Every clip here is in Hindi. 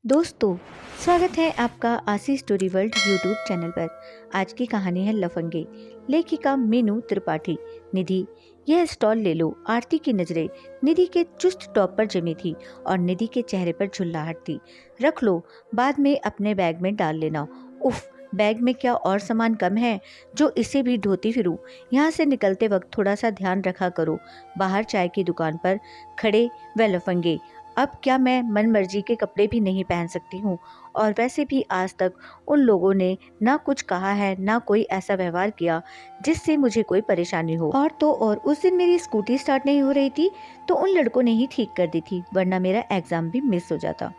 दोस्तों, स्वागत है आपका आशी स्टोरी वर्ल्ड यूट्यूब चैनल पर। आज की कहानी है लफंगे। लेखिका मीनू त्रिपाठी। निधि, यह स्टॉल ले लो। आरती की नजरें निधि के चुस्त टॉप पर जमी थी और निधि के चेहरे पर झुल्लाहट थी। रख लो, बाद में अपने बैग में डाल लेना। उफ, बैग में क्या और सामान कम है जो इसे भी ढोती फिरूं। यहाँ से निकलते वक्त थोड़ा सा ध्यान रखा करो। बाहर चाय की दुकान पर खड़े व लफंगे। अब क्या मैं मन मर्जी के कपड़े भी नहीं पहन सकती हूँ? और वैसे भी आज तक उन लोगों ने ना कुछ कहा है, ना कोई ऐसा व्यवहार किया जिससे मुझे कोई परेशानी हो। और तो और उस दिन मेरी स्कूटी स्टार्ट नहीं हो रही थी तो उन लड़कों ने ही ठीक कर दी थी, वरना मेरा एग्जाम भी मिस हो जाता।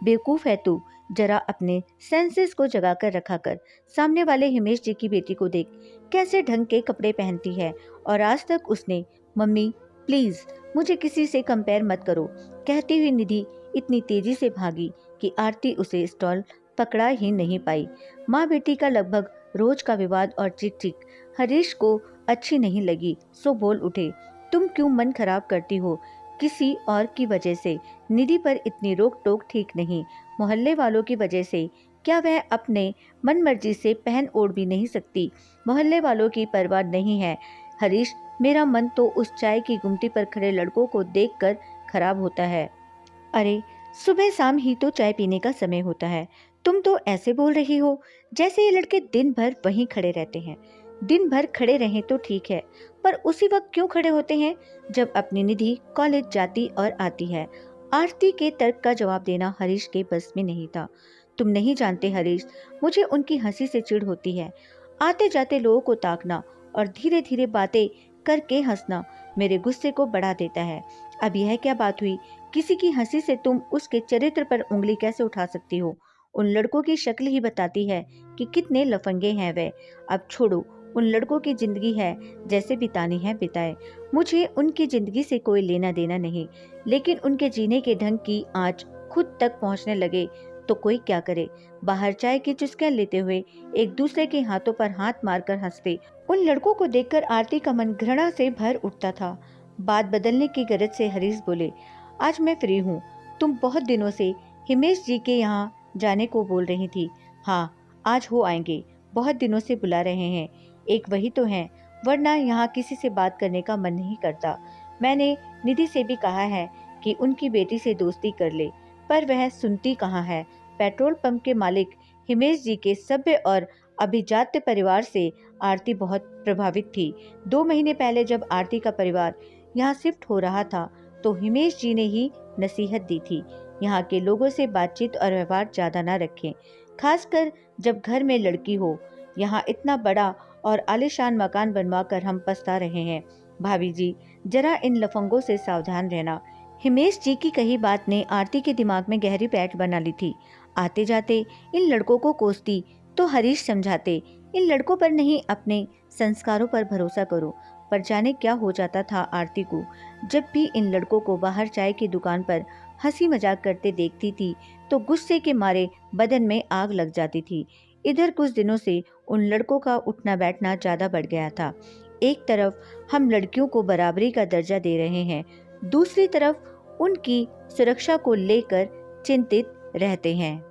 बेवकूफ है तू, जरा अपने सेंसेस को जगा कर रखा कर। सामने वाले हिमेश जी की बेटी को देख, कैसे ढंग के कपड़े पहनती है, और आज तक उसने मम्मी प्लीज मुझे किसी से कंपेयर मत करो कहती हुई निधि इतनी तेजी से भागी कि आरती उसे स्टॉल पकड़ा ही नहीं पाई। माँ बेटी का लगभग रोज का विवाद और चिक चिक हरीश को अच्छी नहीं लगी, सो बोल उठे, तुम क्यों मन खराब करती हो किसी और की वजह से? निधि पर इतनी रोक टोक ठीक नहीं। मोहल्ले वालों की वजह से क्या वह अपने मन मर्जी से पहन ओढ़ भी नहीं सकती? मोहल्ले वालों की परवाह नहीं है हरीश। मेरा मन तो उस चाय की गुमटी पर खड़े लड़कों को देखकर खराब होता है। अरे, सुबह शाम ही तो चाय पीने का समय होता है। तुम तो ऐसे बोल रही हो जैसे ये लड़के दिन भर वहीं खड़े रहते हैं। दिन भर खड़े रहें तो ठीक है, पर उसी वक्त क्यों खड़े होते हैं जब अपनी निधि कॉलेज जाती और आती है? आरती के तर्क का जवाब देना हरीश के बस में नहीं था। तुम नहीं जानते हरीश, मुझे उनकी हंसी से चिढ़ होती है। आते जाते लोगों को ताकना और धीरे धीरे बातें करके हंसना मेरे गुस्से को बढ़ा देता है। अब यह क्या बात हुई? किसी की हंसी से तुम उसके चरित्र पर उंगली कैसे उठा सकती हो? उन लड़कों की शक्ल ही बताती है कि कितने लफंगे हैं वे। अब छोड़ो, उन लड़कों की जिंदगी है, जैसे बितानी है बिताए। मुझे उनकी जिंदगी से कोई लेना देना नहीं, लेकिन उनके जीने के ढंग की आँच खुद तक पहुँचने लगे तो कोई क्या करे? बाहर चाय की चुस्कियां लेते हुए एक दूसरे के हाथों पर हाथ मारकर हंसते उन लड़कों को देखकर आरती का मन घृणा से भर उठता था। बात बदलने की गरज से हरीश बोले, आज मैं फ्री हूँ। तुम बहुत दिनों से हिमेश जी के यहाँ जाने को बोल रही थी। हाँ, आज हो आएंगे, बहुत दिनों से बुला रहे हैं। एक वही तो हैं, वरना यहाँ किसी से बात करने का मन नहीं करता। मैंने निधि से भी कहा है कि उनकी बेटी से दोस्ती कर ले, पर वह सुनती कहाँ है। पेट्रोल पंप के मालिक हिमेश जी के सभ्य और अभिजात्य परिवार से आरती बहुत प्रभावित थी। 2 महीने पहले जब आरती का परिवार यहाँ शिफ्ट हो रहा था तो हिमेश जी ने ही नसीहत दी थी, यहाँ के लोगों से बातचीत और व्यवहार ज्यादा न रखें, खासकर जब घर में लड़की हो। यहाँ इतना बड़ा और आलीशान मकान बनवाकर हम पछता रहे हैं। भाभी जी, जरा इन लफंगों से सावधान रहना। हिमेश जी की कही बात ने आरती के दिमाग में गहरी पैठ बना ली थी। आते जाते इन लड़कों को कोसती तो हरीश समझाते, इन लड़कों पर नहीं, अपने संस्कारों पर भरोसा करो। पर जाने क्या हो जाता था आरती को। जब भी इन लड़कों को बाहर चाय की दुकान पर हंसी मजाक करते देखती थी तो गुस्से के मारे बदन में आग लग जाती थी। इधर कुछ दिनों से उन लड़कों का उठना बैठना ज्यादा बढ़ गया था। एक तरफ हम लड़कियों को बराबरी का दर्जा दे रहे हैं, दूसरी तरफ उनकी सुरक्षा को लेकर चिंतित रहते हैं।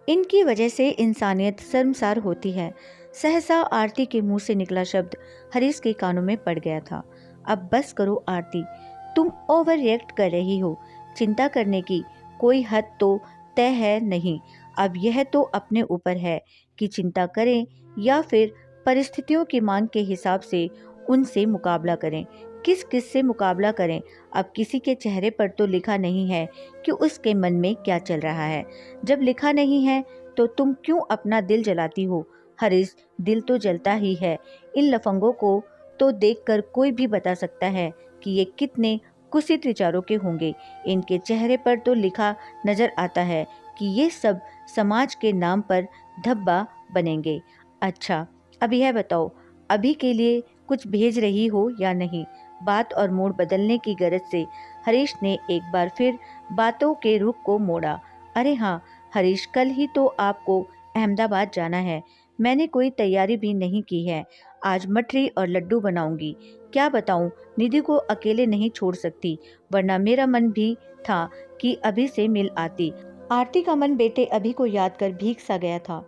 इनकी वजह से इंसानियत शर्मसार होती है। सहसा आरती के मुंह से निकला शब्द हरीश के कानों में पड़ गया था। अब बस करो आरती, तुम ओवर रिएक्ट कर रही हो। चिंता करने की कोई हद तो तय है नहीं। अब यह तो अपने ऊपर है कि चिंता करें या फिर परिस्थितियों की मांग के हिसाब से उनसे मुकाबला करें। किस किस से मुकाबला करें? अब किसी के चेहरे पर तो लिखा नहीं है कि उसके मन में क्या चल रहा है। जब लिखा नहीं है तो तुम क्यों अपना दिल जलाती हो? हरीश, दिल तो जलता ही है। इन लफंगों को तो देखकर कोई भी बता सकता है कि ये कितने कुत्सित विचारों के होंगे। इनके चेहरे पर तो लिखा नजर आता है कि ये सब समाज के नाम पर धब्बा बनेंगे। अच्छा, अब यह बताओ, अभी के लिए कुछ भेज रही हो या नहीं? बात और मूड बदलने की गरज से हरीश ने एक बार फिर बातों के रुख को मोड़ा। अरे हाँ हरीश, कल ही तो आपको अहमदाबाद जाना है। मैंने कोई तैयारी भी नहीं की है। आज मठरी और लड्डू बनाऊंगी। क्या बताऊं, निधि को अकेले नहीं छोड़ सकती, वरना मेरा मन भी था कि अभी से मिल आती। आरती का मन बेटे अभी को याद कर भीग सा गया था।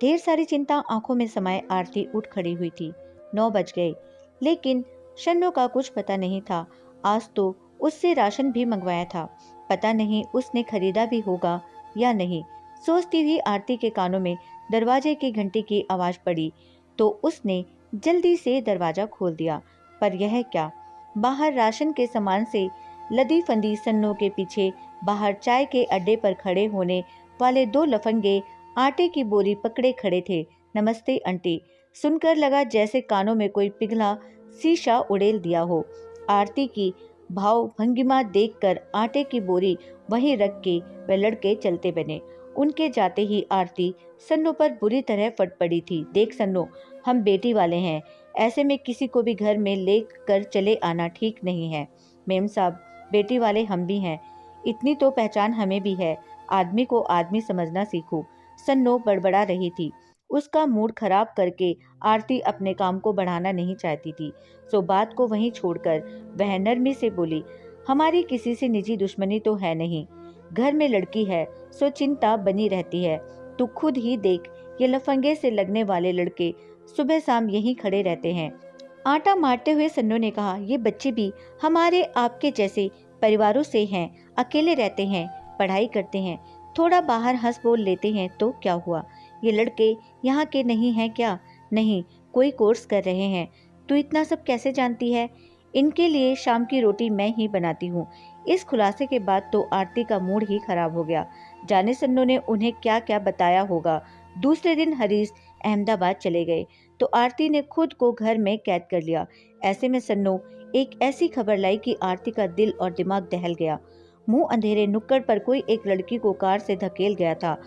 ढेर सारी चिंता आंखों में समाये आरती उठ खड़ी हुई थी। 9 बज गए, लेकिन शन्नो का कुछ पता नहीं था। आज तो उससे राशन भी मंगवाया था, पता नहीं उसने खरीदा भी होगा या नहीं। सोचती हुई आरती के कानों में दरवाजे की घंटी की आवाज पड़ी तो उसने जल्दी से दरवाजा खोल दिया। पर यह क्या, बाहर राशन के सामान से लदी फंदी सन्नो के पीछे बाहर चाय के अड्डे पर खड़े होने वाले 2 लफंगे आटे की बोरी पकड़े खड़े थे। नमस्ते आंटी, सुनकर लगा जैसे कानों में कोई पिघला शीशा उड़ेल दिया हो। आरती की भाव भंगिमा देखकर आटे की बोरी वहीं रख के वे लड़के चलते बने। उनके जाते ही आरती सन्नो पर बुरी तरह फट पड़ी थी। देख सन्नो, हम बेटी वाले हैं, ऐसे में किसी को भी घर में ले कर चले आना ठीक नहीं है। मेम साहब, बेटी वाले हम भी हैं, इतनी तो पहचान हमें भी है। आदमी को आदमी समझना सीखो। सन्नो बड़बड़ा रही थी। उसका मूड खराब करके आरती अपने काम को बढ़ाना नहीं चाहती थी, सो बात को वहीं छोड़कर वह नरमी से बोली, हमारी किसी से निजी दुश्मनी तो है नहीं, घर में लड़की है सो चिंता बनी रहती है। तू खुद ही देख, ये लफंगे से लगने वाले लड़के सुबह शाम यहीं खड़े रहते हैं। आटा मारते हुए सन्नो ने कहा, ये बच्चे भी हमारे आपके जैसे परिवारों से हैं, अकेले रहते हैं, पढ़ाई करते हैं, थोड़ा बाहर हंस बोल लेते हैं तो क्या हुआ। ये लड़के यहाँ के नहीं हैं क्या? नहीं, कोई कोर्स कर रहे हैं। तू इतना सब कैसे जानती है? इनके लिए शाम की रोटी मैं ही बनाती हूँ। इस खुलासे के बाद तो आरती का मूड ही खराब हो गया। जाने सन्नो ने उन्हें क्या क्या बताया होगा। दूसरे दिन हरीश अहमदाबाद चले गए तो आरती ने खुद को घर में कैद कर लिया। ऐसे में सन्नो एक ऐसी खबर लाई कि आरती का दिल और दिमाग दहल गया। मुंह अंधेरे नुक्कड़ पर कोई एक लड़की को कार से धकेल गया था।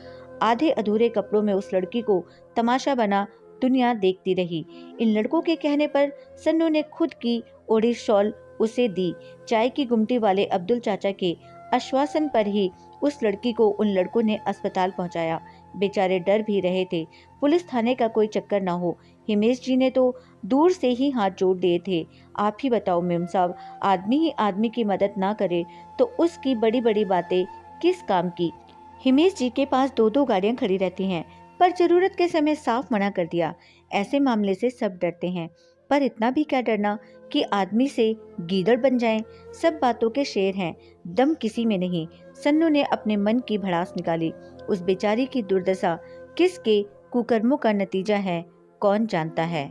आधे अधूरे कपड़ों में उस लड़की को तमाशा बना दुनिया देखती रही। इन लड़कों के कहने पर सन्नो ने खुद की ओढ़ी शॉल उसे दी। चाय की गुमटी वाले अब्दुल चाचा के आश्वासन पर ही उस लड़की को उन लड़कों ने अस्पताल पहुंचाया। बेचारे डर भी रहे थे, पुलिस थाने का कोई चक्कर ना हो। हिमेश जी ने तो दूर से ही हाथ जोड़ दिए थे। आप ही बताओ मेम साहब, आदमी ही आदमी की मदद ना करे तो उसकी बड़ी बड़ी बातें किस काम की। हिमेश जी के पास 2-2 गाड़ियां खड़ी रहती हैं, पर जरूरत के समय साफ मना कर दिया। ऐसे मामले से सब डरते हैं, पर इतना भी क्या डरना कि आदमी से गीदड़ बन जाएं। सब बातों के शेर हैं, दम किसी में नहीं। सन्नू ने अपने मन की भड़ास निकाली। उस बेचारी की दुर्दशा किसके कुकर्मों का नतीजा है, कौन जानता है।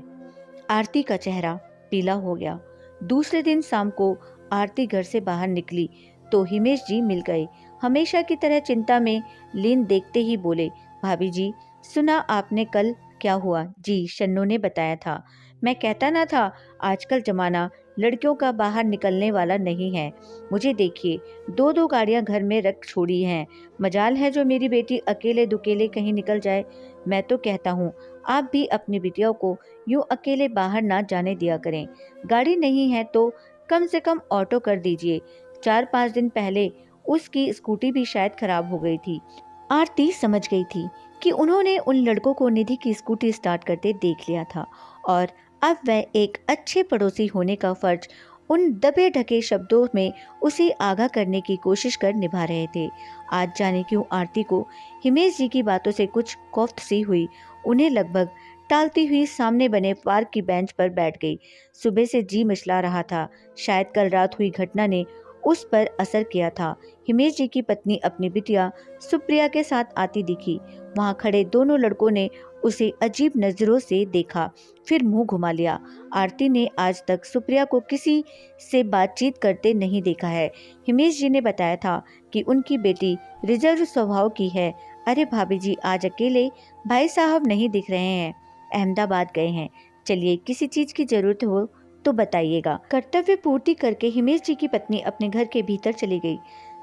आरती का चेहरा पीला हो गया। दूसरे दिन शाम को आरती घर से बाहर निकली तो हिमेश जी मिल गए। हमेशा की तरह चिंता में लीन देखते ही बोले, भाभी जी, सुना आपने कल क्या हुआ? जी, शन्नू ने बताया था। मैं कहता ना था, आजकल जमाना लड़कियों का बाहर निकलने वाला नहीं है। मुझे देखिए, 2-2 गाड़ियां घर में रख छोड़ी हैं। मजाल है जो मेरी बेटी अकेले दुकेले कहीं निकल जाए। मैं तो कहता हूँ, आप भी अपनी बिटिया को यूं अकेले बाहर ना जाने दिया करें। गाड़ी नहीं है तो कम से कम ऑटो कर दीजिए। 4-5 दिन पहले उसकी स्कूटी भी शायद खराब हो गई थी। आरती समझ गई थी कि उन्होंने उन लड़कों को निधि की स्कूटी स्टार्ट करते देख लिया था और अब वह एक अच्छे पड़ोसी होने का फर्ज उन दबे ढके शब्दों में उसे आगाह करने की कोशिश कर निभा रहे थे। आज जाने क्यों आरती को हिमेश जी की बातों से कुछ खौफ सी हुई। उन्हें लगभग टालती हुई सामने बने पार्क की बेंच पर बैठ गई। सुबह से जी मिचला रहा था। शायद कल रात हुई घटना ने उस पर असर किया था। हिमेश जी की पत्नी अपनी बिटिया सुप्रिया के साथ आती दिखी। वहां खड़े दोनों लड़कों ने उसे अजीब नजरों से देखा, फिर मुंह घुमा लिया। आरती ने आज तक सुप्रिया को किसी से बातचीत करते नहीं देखा है। हिमेश जी ने बताया था कि उनकी बेटी रिजर्व स्वभाव की है। अरे भाभी जी, आज अकेले भाई साहब नहीं दिख रहे हैं, अहमदाबाद गए हैं। चलिए, किसी चीज की जरूरत हो तो बताइएगा। कर्तव्य पूर्ति करके हिमेश जी की पत्नी अपने घर के भीतर चली गई।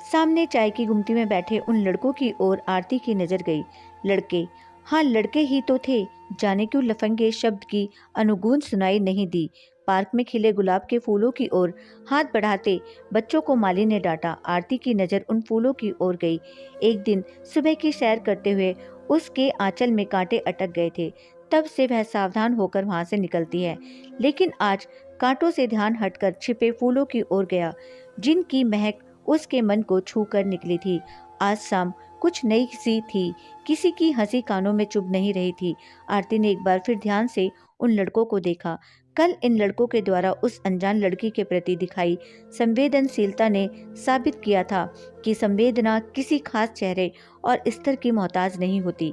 सामने चाय की गुमटी में बैठे उन लड़कों की ओर आरती की नजर गई। लड़के, हाँ लड़के ही तो थे। जाने क्यों लफंगे शब्द की अनुगूंज सुनाई नहीं दी। पार्क में खिले गुलाब के फूलों की ओर हाथ बढ़ाते बच्चों को माली ने डांटा। आरती की नजर उन फूलों की ओर गई। एक दिन सुबह की सैर करते हुए उसके आंचल में कांटे अटक गए थे। तब से वह सावधान होकर वहां से निकलती है, लेकिन आज कांटों से ध्यान हटकर छिपे फूलों की ओर गया, जिनकी महक उसके मन को छू कर निकली थी। आज शाम कुछ नई सी थी, किसी की हंसी कानों में चुभ नहीं रही थी। आरती ने एक बार फिर ध्यान से उन लड़कों को देखा। कल इन लड़कों के द्वारा उस अनजान लड़की के प्रति दिखाई संवेदनशीलता ने साबित किया था कि संवेदना किसी खास चेहरे और स्तर की मोहताज नहीं होती।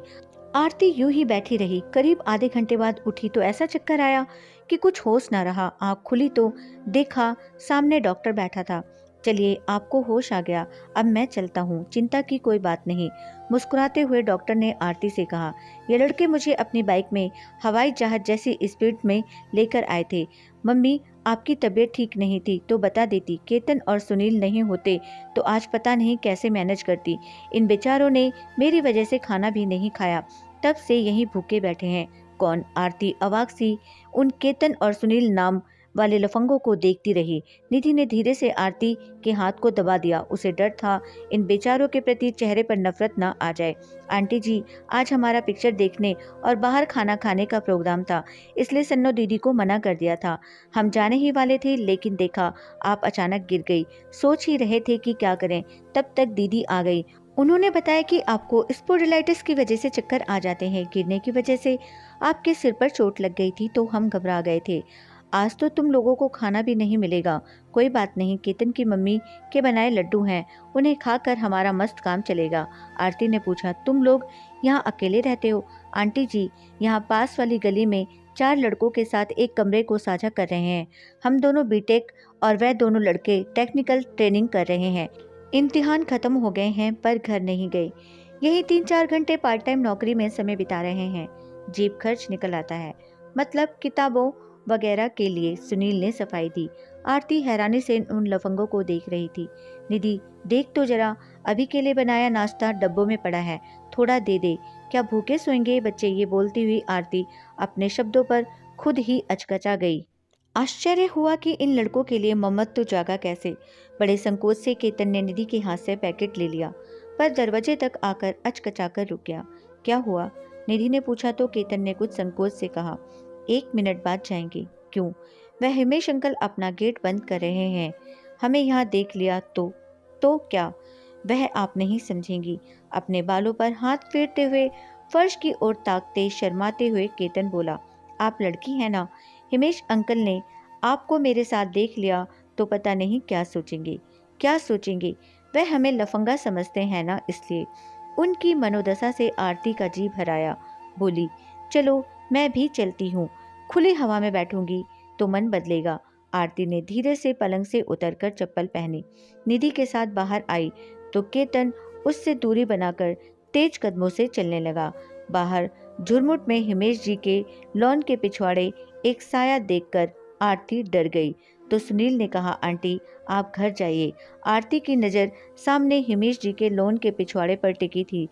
आरती यूं ही बैठी रही। करीब आधे घंटे बाद उठी तो ऐसा चक्कर आया कि कुछ होश न रहा। आंख खुली तो देखा सामने डॉक्टर बैठा था। चलिए, आपको होश आ गया, अब मैं चलता हूँ, चिंता की कोई बात नहीं, मुस्कुराते हुए डॉक्टर ने आरती से कहा। ये लड़के मुझे अपनी बाइक में हवाई जहाज जैसी स्पीड में लेकर आए थे। मम्मी, आपकी तबीयत ठीक नहीं थी तो बता देती, केतन और सुनील नहीं होते तो आज पता नहीं कैसे मैनेज करती। इन बेचारों ने मेरी वजह से खाना भी नहीं खाया, तब से यहीं भूखे बैठे हैं। कौन? आरती अवाक सी उन केतन और सुनील नाम वाले लफंगों को देखती रही। निधि ने धीरे से आरती के हाथ को दबा दिया। उसे डर था इन बेचारों के प्रति चेहरे पर नफरत न आ जाए। आंटी जी, आज हमारा पिक्चर देखने और बाहर खाना खाने का प्रोग्राम था, इसलिए सन्नो दीदी को मना कर दिया था। हम जाने ही वाले थे, लेकिन देखा आप अचानक गिर गई। सोच ही रहे थे कि क्या करें, तब तक दीदी आ गई। उन्होंने बताया कि आपको स्पोडिलाइटिस की वजह से चक्कर आ जाते हैं। गिरने की वजह से आपके सिर पर चोट लग गई थी तो हम घबरा गए थे। आज तो तुम लोगों को खाना भी नहीं मिलेगा। कोई बात नहीं, केतन की मम्मी के बनाए लड्डू हैं, उन्हें खाकर हमारा मस्त काम चलेगा। आरती ने पूछा, तुम लोग यहाँ अकेले रहते हो? आंटी जी, यहाँ पास वाली गली में 4 लड़कों के साथ एक कमरे को साझा कर रहे हैं। हम दोनों बीटेक और वह दोनों लड़के टेक्निकल ट्रेनिंग कर रहे हैं। इम्तिहान खत्म हो गए हैं पर घर नहीं गए। यही 3-4 घंटे पार्ट टाइम नौकरी में समय बिता रहे हैं। जेब खर्च निकल आता है, मतलब किताबों वगैरह के लिए। सुनील ने सफाई दी। आरती हैरानी से उन लफंगों को देख रही थी। निधि, देख तो जरा, अभी के लिए बनाया नाश्ता डब्बों में पड़ा है, थोड़ा दे दे। क्या भूखे सोएंगे बच्चे? ये बोलती हुई आरती अपने शब्दों पर खुद ही अचकचा गई। आश्चर्य हुआ कि इन लड़कों के लिए मम्मत तो जागा कैसे। बड़े संकोच से केतन ने निधि के हाथ से पैकेट ले लिया, पर दरवाजे तक आकर अचकचाकर रुक गया। क्या हुआ? निधि ने पूछा तो केतन ने कुछ संकोच से कहा, 1 मिनट बाद जाएंगे। क्यों? वह हिमेश अंकल अपना गेट बंद कर रहे हैं, हमें यहाँ देख लिया तो क्या? वह आप नहीं समझेंगी। अपने बालों पर हाथ फेरते हुए फर्श की ओर ताकते शर्माते हुए केतन बोला, आप लड़की हैं ना? हिमेश अंकल ने आपको मेरे साथ देख लिया तो पता नहीं क्या सोचेंगे। क्या सोचेंगे? वह हमें लफंगा समझते हैं ना, इसलिए। उनकी मनोदशा से आरती का जी भराया। बोली, चलो मैं भी चलती हूँ, खुली हवा में बैठूंगी तो मन बदलेगा। आरती ने धीरे से पलंग से उतरकर चप्पल पहनी, निधि के साथ बाहर आई तो केतन उससे दूरी बनाकर तेज कदमों से चलने लगा। बाहर झुरमुट में हिमेश जी के लॉन के पिछवाड़े एक साया देखकर आरती डर गई तो सुनील ने कहा, आंटी आप घर जाइए। आरती की नज़र सामने हिमेश जी के लॉन के पिछवाड़े पर टिकी थी।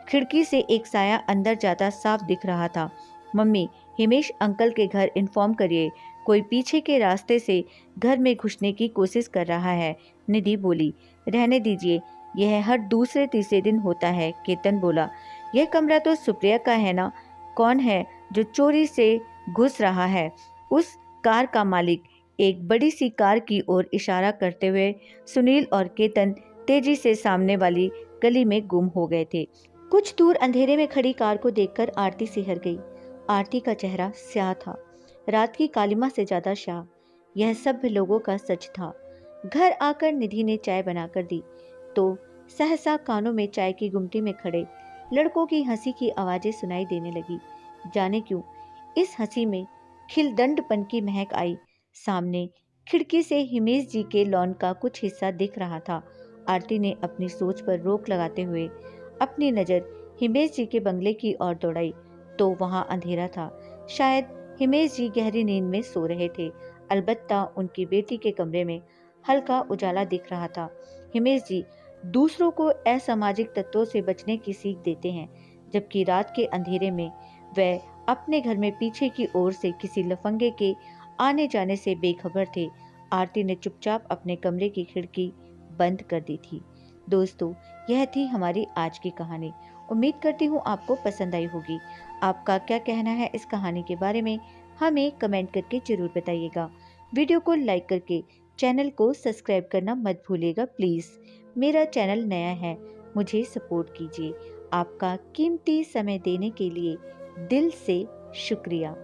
खिड़की से एक साया अंदर जाता साफ दिख रहा था। मम्मी, हिमेश अंकल के घर इन्फॉर्म करिए, कोई पीछे के रास्ते से घर में घुसने की कोशिश कर रहा है। निधि बोली, रहने दीजिए, यह हर दूसरे तीसरे दिन होता है। केतन बोला, यह कमरा तो सुप्रिया का है ना? कौन है जो चोरी से घुस रहा है? उस कार का मालिक। एक बड़ी सी कार की ओर इशारा करते हुए सुनील और केतन तेजी से सामने वाली गली में गुम हो गए थे। कुछ दूर अंधेरे में खड़ी कार को देखकर आरती सिहर गई। आरती का चेहरा स्याह था, रात की कालिमा से ज्यादा स्याह। यह सब लोगों का सच था। घर आकर निधि ने चाय बनाकर दी तो सहसा कानों में चाय की गुमटी में खड़े लड़कों की हंसी की आवाजें सुनाई देने लगी। जाने क्यों इस हंसी में खिलदंडपन की महक आई। सामने खिड़की से हिमेश जी के लॉन का कुछ हिस्सा दिख रहा था। आरती ने अपनी सोच पर रोक लगाते हुए अपनी नज़र हिमेश जी के बंगले की ओर दौड़ाई तो वहां अंधेरा था। शायद हिमेश जी गहरी नींद में सो रहे थे। अलबत्ता उनकी बेटी के कमरे में हल्का उजाला दिख रहा था। हिमेश जी दूसरों को असामाजिक तत्वों से बचने की सीख देते हैं, जबकि रात के अंधेरे में वह अपने घर में पीछे की ओर से किसी लफंगे के आने जाने से बेखबर थे। आरती ने चुपचाप अपने कमरे की खिड़की बंद कर दी थी। दोस्तों, यह थी हमारी आज की कहानी। उम्मीद करती हूँ आपको पसंद आई होगी। आपका क्या कहना है इस कहानी के बारे में हमें कमेंट करके जरूर बताइएगा। वीडियो को लाइक करके चैनल को सब्सक्राइब करना मत भूलिएगा प्लीज़। मेरा चैनल नया है मुझे सपोर्ट कीजिए। आपका कीमती समय देने के लिए दिल से शुक्रिया।